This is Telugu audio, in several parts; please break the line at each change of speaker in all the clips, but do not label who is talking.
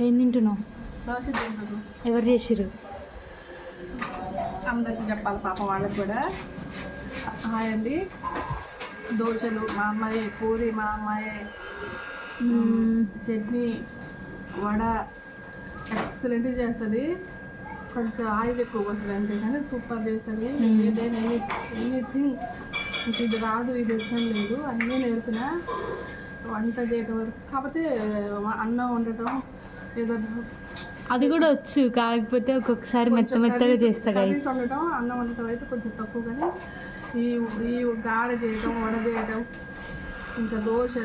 ఏం తింటున్నావు?
దోశ తింటున్నాను.
ఎవరు చేసిర్రు?
అందరికి చెప్పాలి పాపం వాళ్ళకి కూడా. హాయ్ అండి. దోశలు మా అమ్మాయి, పూరి మా అమ్మాయి, చట్నీ, వడ ఎక్సలెంట్ చేస్తుంది. కొంచెం ఆయిల్ ఎక్కువ వస్తుంది అంతే కానీ సూపర్ చేస్తుంది. ఏదైనా ఎనీథింగ్ ఇది రాదు ఇది వచ్చం లేదు, అన్నీ నేర్పిన వంట చేయడం వరకు. కాకపోతే అన్నం వండటం ఏదో
అది కూడా వచ్చు, కాకపోతే ఒక్కొక్కసారి మెత్తగా చేస్తా.
కర్రీస్ వండటం, అన్నం వండటం అయితే కొంచెం తక్కువ. కానీ ఈ గారె చేయడం, వడ చేయడం, ఇంకా దోశ,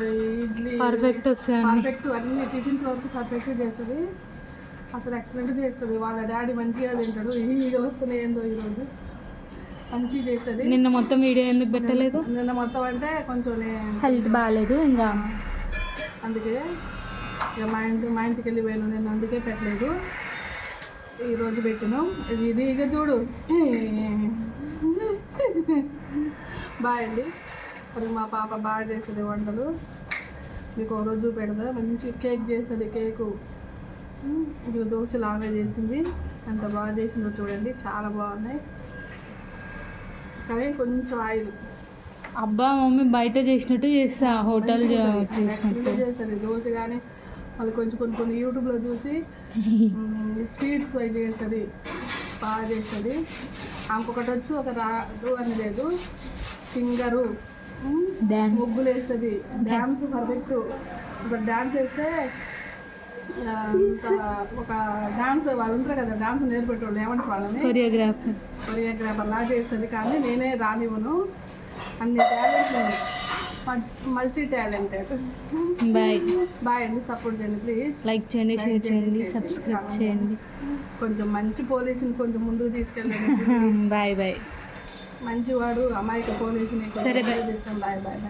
ఇడ్లీ
పర్ఫెక్ట్ వస్తాయి.
పర్ఫెక్ట్ అన్ని టిఫిన్స్ వరకు పర్ఫెక్ట్గా చేస్తుంది. అసలు ఎక్సలెంట్ చేస్తుంది. వాళ్ళ డాడీ మంచిగా తింటాడు. ఈ వీడియో వస్తున్నాయి ఏందో ఈరోజు మంచిగా చేస్తుంది.
నిన్న మొత్తం వీడియో ఎందుకు పెట్టలేదు?
నిన్న మొత్తం అంటే కొంచెం
హెల్త్ బాగాలేదు ఇంకా,
అందుకే ఇక మా ఇంటికి వెళ్ళి పోయాను నేను, అందుకే పెట్టలేదు. ఈరోజు పెట్టినాం. ఇది ఇక చూడు. బాయ్ అండి. మరి మా పాప బాగా చేస్తుంది వంటలు. మీకు ఒక రోజు పెడతా. మంచి కేక్ చేస్తుంది. కేకు ఇక దోశ లాగా చేసింది. అంత బాగా చేసిందో చూడండి, చాలా బాగున్నాయి. కానీ కొంచెం ఆయిల్.
అబ్బా మమ్మీ బయట చేసినట్టు చేస్తా, హోటల్ చేసినట్టు
చేస్తుంది దోశ. కానీ వాళ్ళు కొంచెం కొన్ని యూట్యూబ్లో చూసి స్వీట్స్ అవి చేస్తుంది, బాగా చేస్తుంది. ఇంకొకటి వచ్చి ఒక రాదు అని లేదు, సింగరు, ముగ్గులు వేస్తుంది, డ్యాన్స్ పర్ఫెక్ట్. ఒక డ్యాన్స్ వేస్తే ఒక డాన్స్ వాళ్ళు ఉంటారు కదా, డాన్స్ నేర్పెట్టేవాళ్ళు ఏమంటారు వాళ్ళని, కొరియోగ్రాఫర్ లాగా చేస్తుంది. కానీ నేనే రానివ్వను, అన్ని టాలెంట్స్ ఉన్నాయి, మల్టీ టాలెంటెడ్. బాయ్ అండి. సపోర్ట్ చేయండి ప్లీజ్.
లైక్ చేయండి, షేర్ చేయండి, సబ్స్క్రైబ్ చేయండి.
కొంచెం మంచి పోలీసుని కొంచెం ముందుకు తీసుకెళ్ళండి.
Bye bye.
మంచివాడు అమాయక పోలీసుని
సరే బాయ్.
Bye bye.